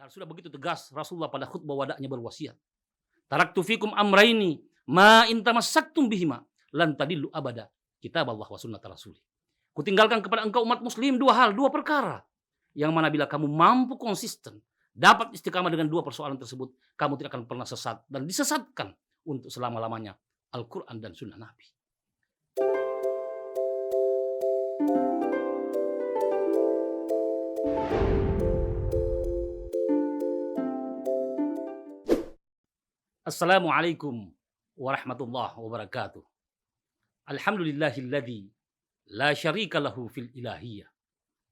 Padahal sudah begitu tegas Rasulullah pada khutbah wada'nya berwasiat. Taraktu fikum amraini ma in tamassaktum bihima lan tadillu abada. Kitab Allah wa sunnat Rasul. Kutinggalkan kepada engkau umat muslim dua perkara. Yang mana bila kamu mampu konsisten, dapat istiqamah dengan dua persoalan tersebut, kamu tidak akan pernah sesat dan disesatkan untuk selama-lamanya. Al-Quran dan sunnah Nabi. Assalamualaikum warahmatullahi wabarakatuh. Alhamdulillahilladzi la syarika lahu fil ilahiyah.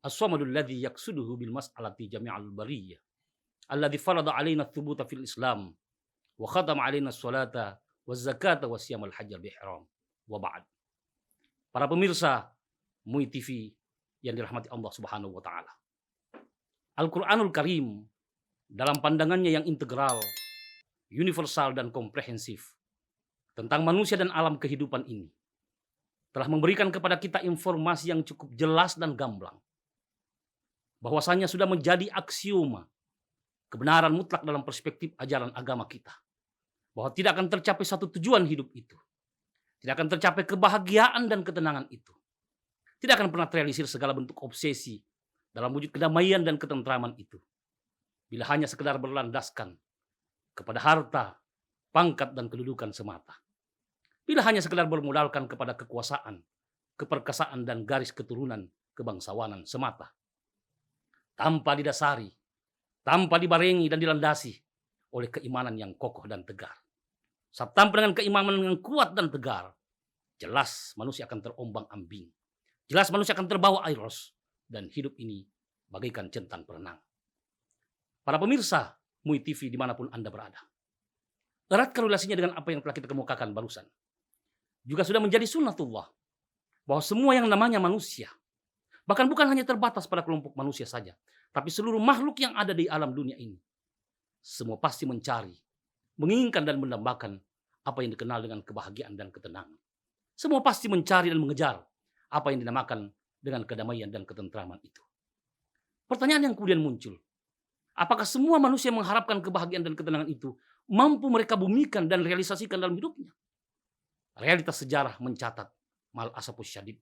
As-samadul ladzi yaqsuduhu bil mas'alati jami'al bariyah. Alladzi farada 'alaina ats-thubuta fil Islam wa khatama 'alaina as-salata waz zakata was siyamal hajjal bihram. Wa ba'd. Para pemirsa MUI TV yang dirahmati Allah Subhanahu wa taala. Al-Qur'anul Karim dalam pandangannya yang integral, universal dan komprehensif tentang manusia dan alam kehidupan ini telah memberikan kepada kita informasi yang cukup jelas dan gamblang bahwasanya sudah menjadi aksioma kebenaran mutlak dalam perspektif ajaran agama kita, bahwa tidak akan tercapai satu tujuan hidup itu, tidak akan tercapai kebahagiaan dan ketenangan itu, tidak akan pernah terrealisir segala bentuk obsesi dalam wujud kedamaian dan ketentraman itu bila hanya sekedar berlandaskan kepada harta, pangkat, dan kedudukan semata. Bila hanya sekedar bermodalkan kepada kekuasaan, keperkasaan, dan garis keturunan kebangsawanan semata. Tanpa didasari, tanpa dibarengi dan dilandasi oleh keimanan yang kokoh dan tegar. Saat tanpa dengan keimanan yang kuat dan tegar, jelas manusia akan terombang-ambing. Jelas manusia akan terbawa airos, dan hidup ini bagaikan centang perenang. Para pemirsa MUI TV dimanapun Anda berada. Erat korelasinya dengan apa yang telah kita kemukakan barusan. Juga sudah menjadi sunnatullah. Bahwa semua yang namanya manusia, bahkan bukan hanya terbatas pada kelompok manusia saja, tapi seluruh makhluk yang ada di alam dunia ini, semua pasti mencari, menginginkan dan mendambakan apa yang dikenal dengan kebahagiaan dan ketenangan. Semua pasti mencari dan mengejar apa yang dinamakan dengan kedamaian dan ketentraman itu. Pertanyaan yang kemudian muncul, apakah semua manusia mengharapkan kebahagiaan dan ketenangan itu mampu mereka bumikan dan realisasikan dalam hidupnya? Realitas sejarah mencatat mal asapus syadid,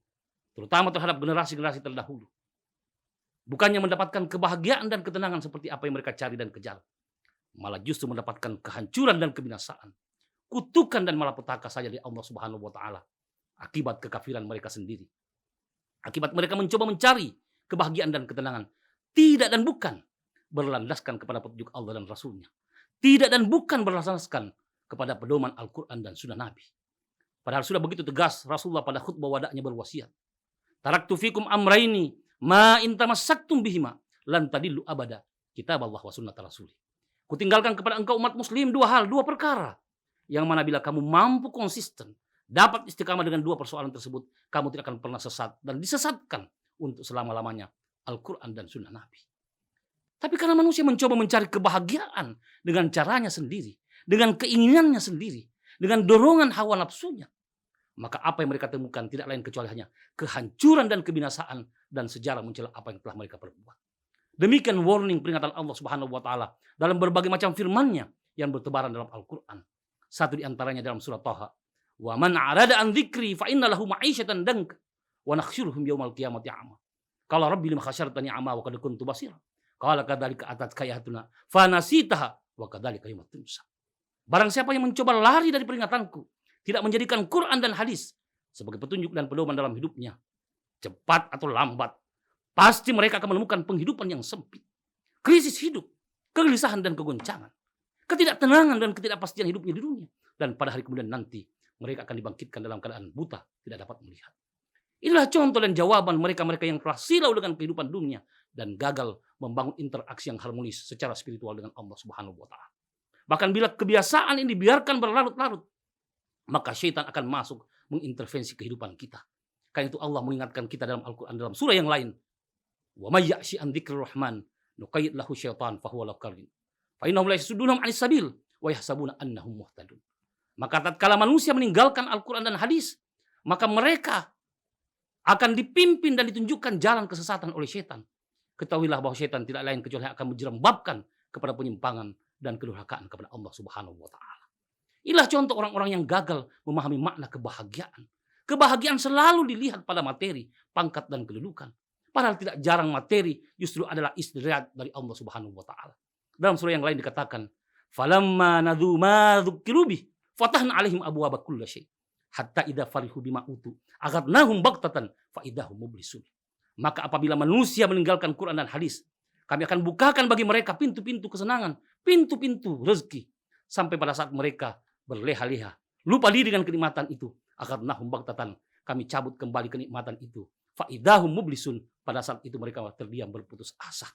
terutama terhadap generasi-generasi terdahulu. Bukannya mendapatkan kebahagiaan dan ketenangan seperti apa yang mereka cari dan kejar, malah justru mendapatkan kehancuran dan kebinasaan, kutukan dan malapetaka saja dari Allah Subhanahu wa taala akibat kekafiran mereka sendiri. Akibat mereka mencoba mencari kebahagiaan dan ketenangan tidak dan bukan berlandaskan kepada petunjuk Allah dan Rasulnya. Tidak dan bukan berlandaskan kepada pedoman Al-Quran dan sunnah Nabi. Padahal sudah begitu tegas Rasulullah pada khutbah wada'nya berwasiat. Taraktu fikum amraini ma in tamassaktum bihima lan tadillu abada. Kitab Allah wa sunnat Rasul. Kutinggalkan kepada engkau umat muslim dua perkara. Yang mana bila kamu mampu konsisten, dapat istiqamah dengan dua persoalan tersebut, kamu tidak akan pernah sesat dan disesatkan untuk selama-lamanya. Al-Quran dan sunnah Nabi. Tapi karena manusia mencoba mencari kebahagiaan dengan caranya sendiri, dengan keinginannya sendiri, dengan dorongan hawa nafsunya, maka apa yang mereka temukan tidak lain kecuali hanya kehancuran dan kebinasaan dan sejarah mencela apa yang telah mereka perbuat. Demikian warning peringatan Allah Subhanahu wa taala dalam berbagai macam firman-Nya yang bertebaran dalam Al-Qur'an. Satu di antaranya dalam surat Thaha, "Wa man 'arada an dzikri fa inna lahu ma'isyatan danka wa nakhsyuruhum yaumal qiyamati a'ma. Qala rabbi lima hasyartani a'ma wa qad kuntu basira. Qala kadzalika atatka ayatuna fa nasitaha wa kadzalika yawma tunsa." Barang siapa yang mencoba lari dari peringatanku, tidak menjadikan Quran dan hadis sebagai petunjuk dan pedoman dalam hidupnya, cepat atau lambat pasti mereka akan menemukan penghidupan yang sempit, krisis hidup, kegelisahan dan kegoncangan, ketidaktenangan dan ketidakpastian hidupnya di dunia, dan pada hari kemudian nanti mereka akan dibangkitkan dalam keadaan buta, tidak dapat melihat. Inilah contoh dan jawaban mereka-mereka yang telah silau dengan kehidupan dunia dan gagal membangun interaksi yang harmonis secara spiritual dengan Allah Subhanahu wa taala. Bahkan bila kebiasaan ini dibiarkan berlarut-larut, maka syaitan akan masuk mengintervensi kehidupan kita. Karena itu Allah mengingatkan kita dalam Al-Quran dalam surah yang lain. Wa may ya'shi an dzikrir rahman nuqayyid lahu syaitan fahuwa lahu qarin. Fa innahum la yasuddunhum 'anis sabil wa yahsabuna annahum muhtadun. Maka tatkala manusia meninggalkan Al-Quran dan hadis, maka mereka akan dipimpin dan ditunjukkan jalan kesesatan oleh syaitan. Ketahuilah bahwa syaitan tidak lain kecuali akan menjerembabkan kepada penyimpangan dan kedurhakaan kepada Allah Subhanahu wa taala. Inilah contoh orang-orang yang gagal memahami makna kebahagiaan. Kebahagiaan selalu dilihat pada materi, pangkat dan kedudukan. Padahal tidak jarang materi justru adalah istirahat dari Allah Subhanahu wa taala. Dalam surah yang lain dikatakan, "Falamma nadzu ma dzukiru bih, fatahna 'alaihim abwaaba kulli syai', hatta idza farihu bima utu, akhadnahum baghtatan fa idahum mublisun." Maka apabila manusia meninggalkan Quran dan hadis, kami akan bukakan bagi mereka pintu-pintu kesenangan, pintu-pintu rezeki, sampai pada saat mereka berleha-leha, lupa diri dengan kenikmatan itu, akhadnahum baghtatan, kami cabut kembali kenikmatan itu. Faidahum mublisun, pada saat itu mereka terdiam berputus asa.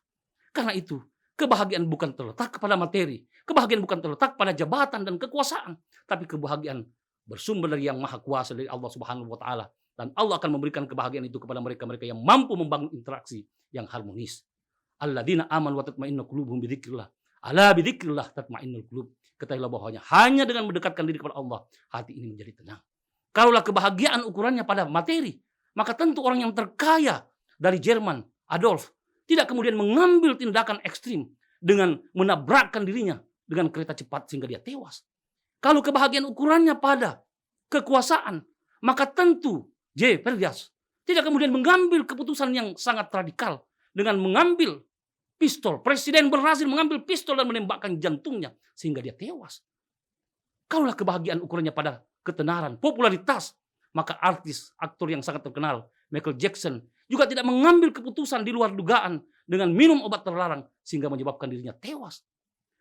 Karena itu, kebahagiaan bukan terletak kepada materi, kebahagiaan bukan terletak pada jabatan dan kekuasaan, tapi kebahagiaan bersumber dari Yang Maha Kuasa, dari Allah Subhanahu wa taala, dan Allah akan memberikan kebahagiaan itu kepada mereka-mereka yang mampu membangun interaksi yang harmonis. Alladzina amanu wa tatma'innu qulubuhum bidzikrillah. Ala bidzikrillah tatma'innul qulub. Ketahuilah bahwanya hanya dengan mendekatkan diri kepada Allah, hati ini menjadi tenang. Kalaulah kebahagiaan ukurannya pada materi, maka tentu orang yang terkaya dari Jerman, Adolf, tidak kemudian mengambil tindakan ekstrim dengan menabrakkan dirinya dengan kereta cepat sehingga dia tewas. Kalau kebahagiaan ukurannya pada kekuasaan, maka tentu J. Perdias tidak kemudian mengambil keputusan yang sangat radikal dengan mengambil pistol. Presiden berhasil mengambil pistol dan menembakkan jantungnya sehingga dia tewas. Kalaulah kebahagiaan ukurannya pada ketenaran, popularitas, maka artis, aktor yang sangat terkenal, Michael Jackson, juga tidak mengambil keputusan di luar dugaan dengan minum obat terlarang sehingga menyebabkan dirinya tewas.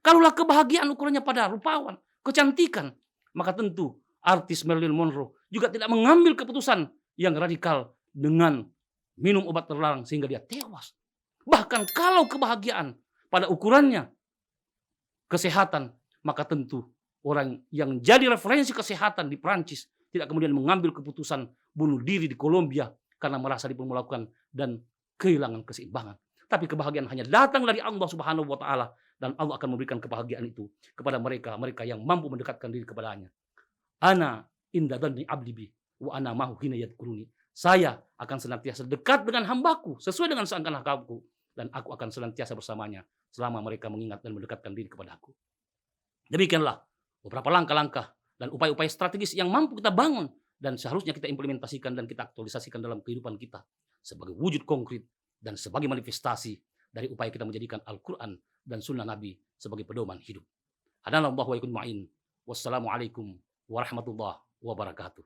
Kalaulah kebahagiaan ukurannya pada rupawan, kecantikan, maka tentu artis Marilyn Monroe juga tidak mengambil keputusan yang radikal dengan minum obat terlarang sehingga dia tewas. Bahkan kalau kebahagiaan pada ukurannya kesehatan, maka tentu orang yang jadi referensi kesehatan di Prancis tidak kemudian mengambil keputusan bunuh diri di Kolombia karena merasa dipermalukan dan kehilangan keseimbangan. Tapi kebahagiaan hanya datang dari Allah Subhanahu wa taala, dan Allah akan memberikan kebahagiaan itu kepada mereka yang mampu mendekatkan diri kepadanya. Ana inda dhanni abdi bi wa ana mahu hina yadhkuruni. Saya akan senantiasa dekat dengan hambaku sesuai dengan sangkaan hambaku, dan aku akan senantiasa bersamanya selama mereka mengingat dan mendekatkan diri kepadaku. Demikianlah beberapa langkah-langkah dan upaya-upaya strategis yang mampu kita bangun dan seharusnya kita implementasikan dan kita aktualisasikan dalam kehidupan kita sebagai wujud konkret dan sebagai manifestasi dari upaya kita menjadikan Al-Quran dan Sunnah Nabi sebagai pedoman hidup. Hadanallahu wa iyyakum ma'in. Wassalamualaikum warahmatullahi wabarakatuh.